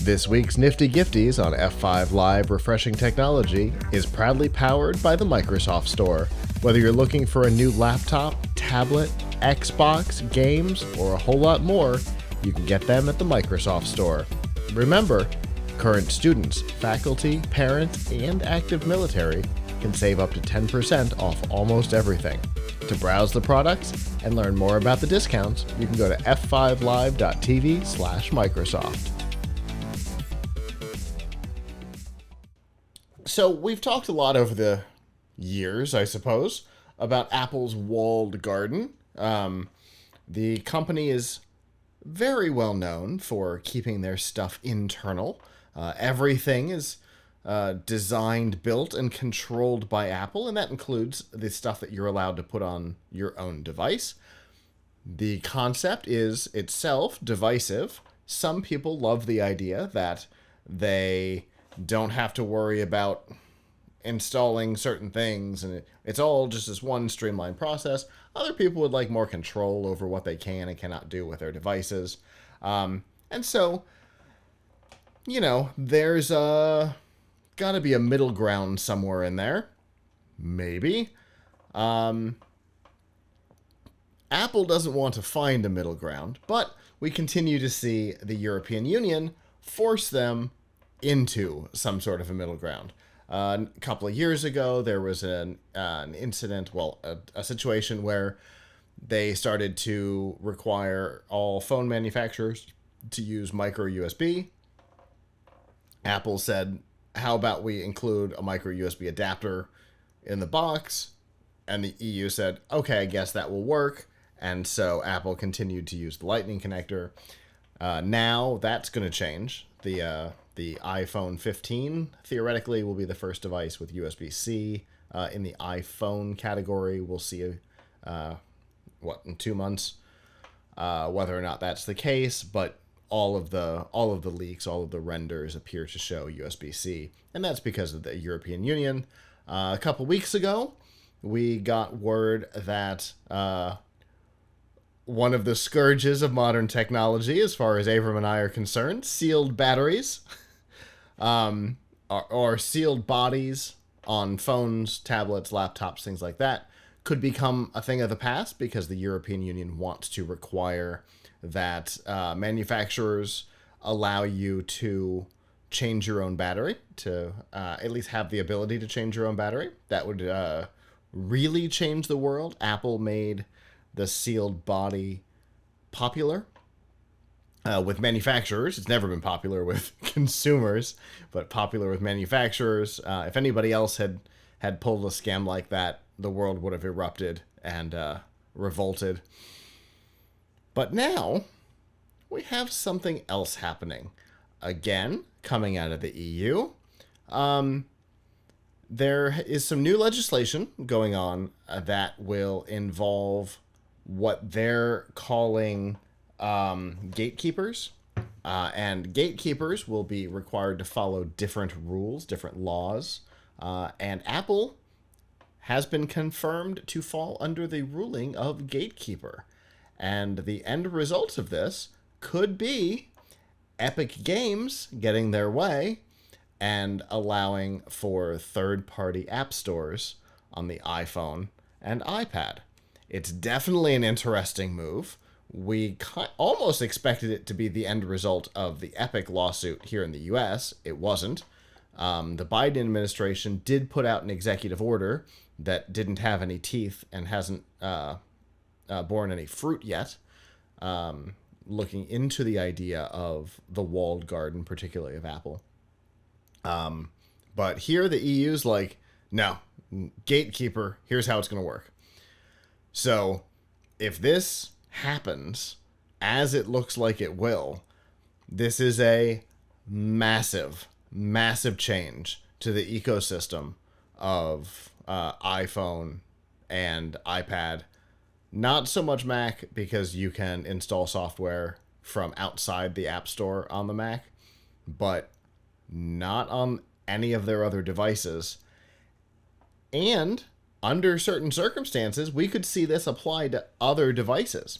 This week's Nifty Gifties on F5 Live Refreshing Technology is proudly powered by the Microsoft Store. Whether you're looking for a new laptop, tablet, Xbox, games, or a whole lot more, you can get them at the Microsoft Store. Remember, current students, faculty, parents, and active military can save up to 10% off almost everything. To browse the products and learn more about the discounts, you can go to f5live.tv/Microsoft. So we've talked a lot over the years, I suppose, about Apple's walled garden. The company is very well known for keeping their stuff internal. Everything is designed, built, and controlled by Apple, and that includes the stuff that you're allowed to put on your own device. The concept is itself divisive. Some people love the idea that they don't have to worry about installing certain things, and it's all just this one streamlined process. Other people would like more control over what they can and cannot do with their devices. And so, there's got to be a middle ground somewhere in there. Maybe. Apple doesn't want to find a middle ground, but we continue to see the European Union force them into some sort of a middle ground. A couple of years ago, there was an incident, a situation where they started to require all phone manufacturers to use micro USB. Apple said, how about we include a micro USB adapter in the box? And the EU said, okay, I guess that will work. And so Apple continued to use the Lightning connector. Now that's going to change. The iPhone 15 theoretically will be the first device with USB-C. In the iPhone category, we'll see in 2 months whether or not that's the case, but all of the leaks, all of the renders appear to show USB-C, and that's because of the European Union. A couple weeks ago, we got word that one of the scourges of modern technology, as far as Avram and I are concerned, sealed batteries, or sealed bodies on phones, tablets, laptops, things like that, could become a thing of the past because the European Union wants to require that manufacturers allow you to change your own battery, to at least have the ability to change your own battery. That would really change the world. Apple made the sealed body popular with manufacturers. It's never been popular with consumers, but popular with manufacturers. If anybody else had pulled a scam like that, the world would have erupted and revolted. But now we have something else happening. Again, coming out of the EU. There is some new legislation going on that will involve what they're calling gatekeepers. And gatekeepers will be required to follow different rules, different laws. And Apple has been confirmed to fall under the ruling of gatekeeper. And the end result of this could be Epic Games getting their way and allowing for third-party app stores on the iPhone and iPad. It's definitely an interesting move. We almost expected it to be the end result of the Epic lawsuit here in the US. It wasn't. The Biden administration did put out an executive order that didn't have any teeth and hasn't borne any fruit yet, looking into the idea of the walled garden, particularly of Apple. But here the EU's like, no, gatekeeper, here's how it's going to work. So if this happens, as it looks like it will, this is a massive, massive change to the ecosystem of iPhone and iPad. Not so much Mac, because you can install software from outside the App Store on the Mac, but not on any of their other devices. And under certain circumstances, we could see this applied to other devices.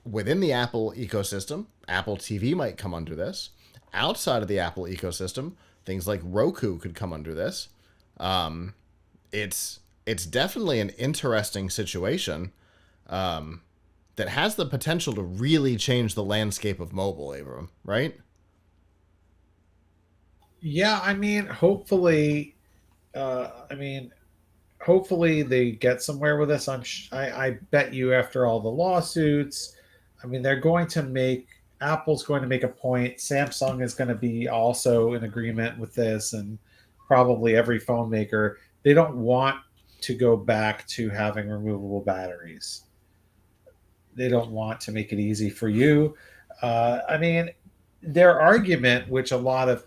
Within the Apple ecosystem, Apple TV might come under this. outside of the Apple ecosystem, things like Roku could come under this. It's definitely an interesting situation that has the potential to really change the landscape of mobile, Abram, right? Yeah, I mean, hopefully they get somewhere with this. I bet you after all the lawsuits, I mean, they're going to make Apple's going to make a point. Samsung is going to be also in agreement with this, and probably every phone maker. They don't want to go back to having removable batteries. They don't want to make it easy for you. I mean, their argument, which a lot of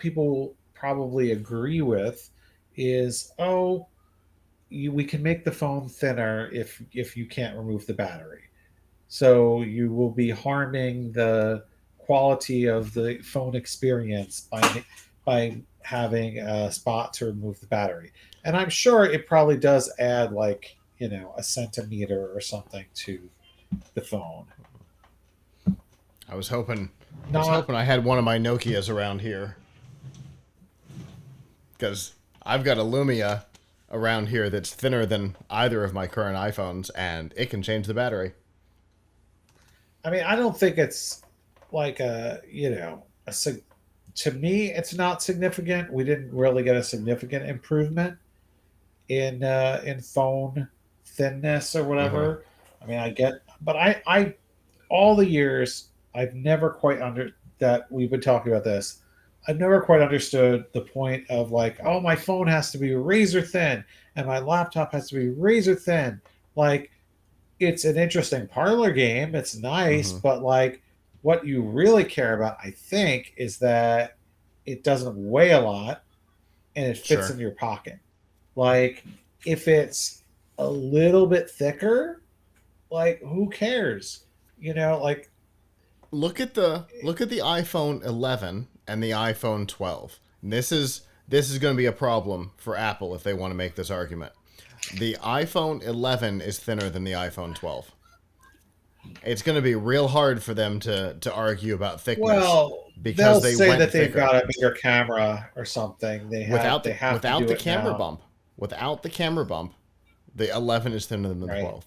people probably agree with, is, oh, we can make the phone thinner if you can't remove the battery. So you will be harming the quality of the phone experience by having a spot to remove the battery. And I'm sure it probably does add, like, a centimeter or something to the phone. I was hoping Not I had one of my Nokias around here, because I've got a Lumia around here that's thinner than either of my current iPhones, and it can change the battery. I mean, I don't think it's like to me, it's not significant. We didn't really get a significant improvement in phone thinness or Mm-hmm. whatever. I mean, I get, but I all the years I've never quite under that we've been talking about this. I've never quite understood the point of, like, oh, my phone has to be razor thin and my laptop has to be razor thin. Like, it's an interesting parlor game. It's nice, Mm-hmm. but, like, what you really care about, I think, is that it doesn't weigh a lot and it fits Sure. in your pocket. Like, if it's a little bit thicker, like, who cares? Like, Look at the iPhone 11 and the iPhone 12. And this is going to be a problem for Apple if they want to make this argument. The iPhone 11 is thinner than the iPhone 12. It's going to be real hard for them to argue about thickness well, because they'll they say went that they've thicker. got a bigger camera or something. They have to Without do the it camera now, bump. Without the camera bump, the 11 is thinner than the right? 12.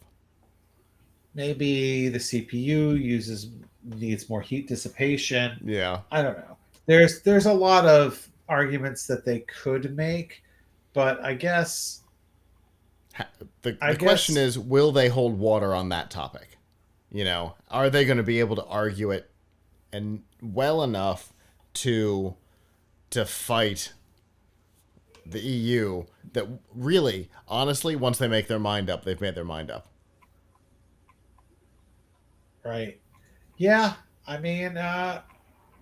Maybe the CPU needs more heat dissipation. Yeah. I don't know. There's a lot of arguments that they could make, but I guess I The question guess is, will they hold water on that topic? Are they going to be able to argue it and well enough to fight the EU that really, honestly, once they make their mind up, they've made their mind up. right. Yeah, I mean,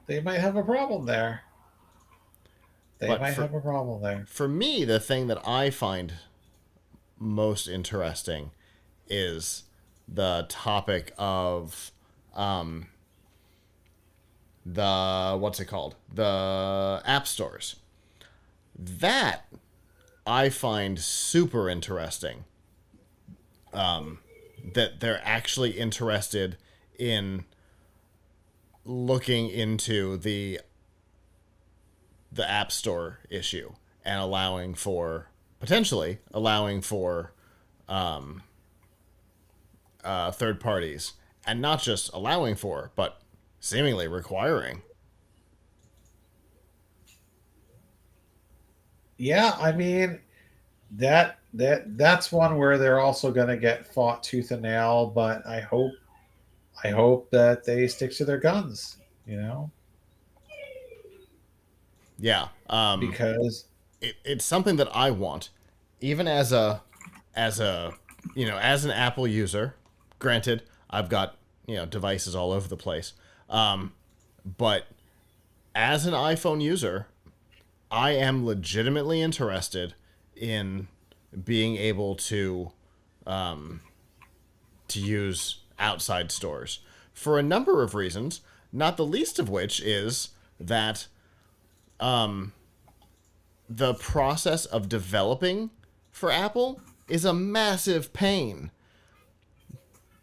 they might have a problem there. They But might have a problem there. for me, the thing that I find most interesting is the topic of the what's it called? The app stores. That I find super interesting. That they're actually interested in looking into the app store issue and potentially allowing for third parties, and not just allowing for, but seemingly requiring. Yeah, I mean, that's one where they're also going to get fought tooth and nail, but I hope that they stick to their guns, you know, Yeah, because it's something that I want, even as a as an Apple user. Granted, I've got devices all over the place, but as an iPhone user, I am legitimately interested in being able to use outside stores for a number of reasons, not the least of which is that the process of developing for Apple is a massive pain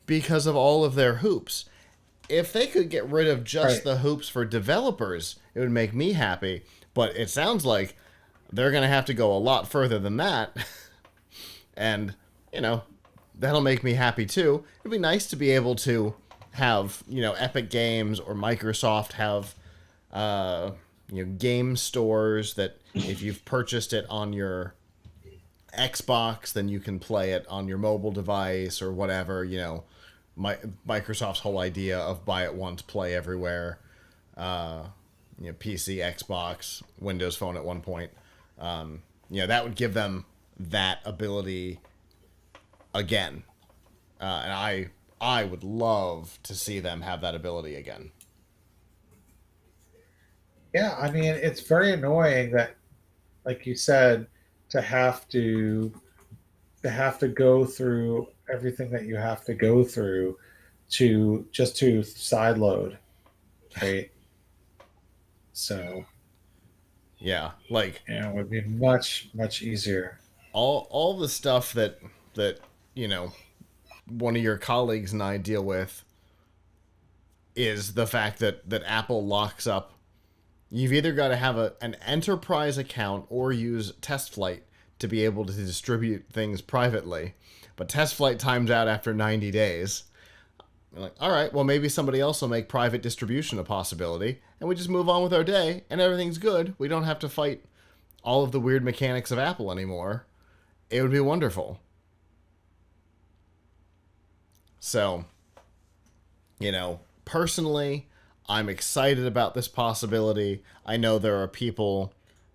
because of all of their hoops. if they could get rid of just Right. the hoops for developers, it would make me happy. But it sounds like they're going to have to go a lot further than that. And, you know, that'll make me happy too. It'd be nice to be able to have, Epic Games or Microsoft have, game stores that if you've purchased it on your Xbox, then you can play it on your mobile device or whatever, Microsoft's whole idea of buy it once, play everywhere. PC, Xbox, Windows Phone at one point. That would give them that ability again. And I would love to see them have that ability again. Yeah, I mean, it's very annoying that, like you said, to have to go through everything that you have to go through to sideload, right? So Yeah, like it would be much easier. all the stuff that you know one of your colleagues and I deal with is the fact that Apple locks up. You've either got to have an enterprise account or use test flight to be able to distribute things privately. But test flight times out after 90 days. We're like, all right, well, maybe somebody else will make private distribution a possibility, and we just move on with our day, and everything's good. We don't have to fight all of the weird mechanics of Apple anymore. It would be wonderful. So, personally, I'm excited about this possibility. I know there are people,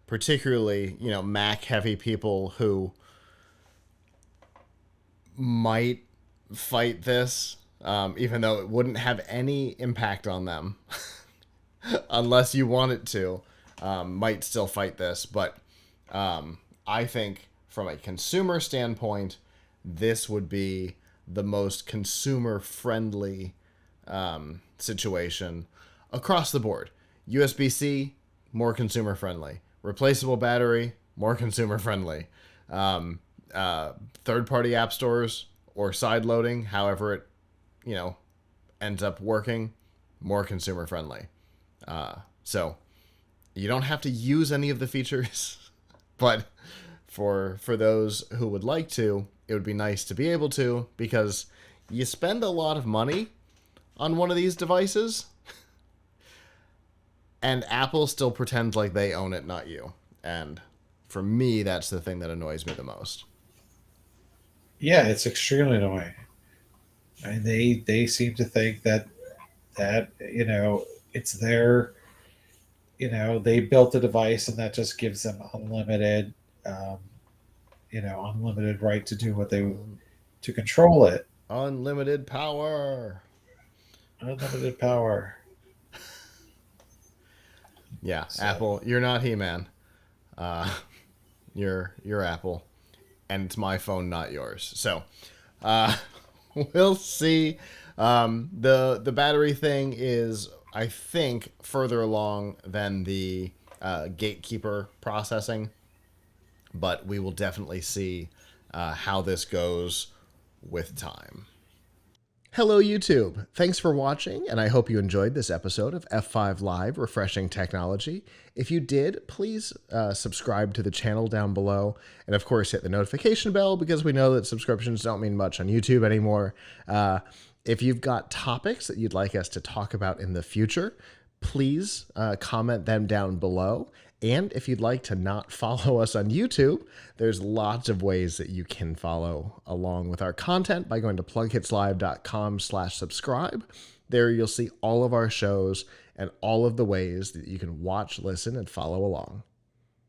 particularly, Mac heavy people, who might fight this, even though it wouldn't have any impact on them, unless you want it to, might still fight this. But I think from a consumer standpoint, this would be the most consumer friendly situation across the board. USB-C, more consumer friendly. Replaceable battery, more consumer friendly. Third-party app stores or side loading, however it, ends up working, more consumer friendly. So you don't have to use any of the features, but for those who would like to, it would be nice to be able to, because you spend a lot of money on one of these devices, and Apple still pretends like they own it, not you. And for me, that's the thing that annoys me the most. Yeah, it's extremely annoying. And they seem to think that it's their, they built a device and that just gives them um, unlimited right to do what they to control it. Unlimited power. Unlimited power. Yeah, So Apple, you're not He-Man. Uh, you're Apple, and it's my phone, not yours. So, uh, we'll see. The battery thing is, I think, further along than the gatekeeper processing, but we will definitely see how this goes with time. Hello, YouTube. Thanks for watching, and I hope you enjoyed this episode of F5 Live Refreshing Technology. If you did, please subscribe to the channel down below, and of course hit the notification bell, because we know that subscriptions don't mean much on YouTube anymore. If you've got topics that you'd like us to talk about in the future, please comment them down below. And if you'd like to not follow us on YouTube, there's lots of ways that you can follow along with our content by going to plughitslive.com/subscribe. There you'll see all of our shows and all of the ways that you can watch, listen, and follow along.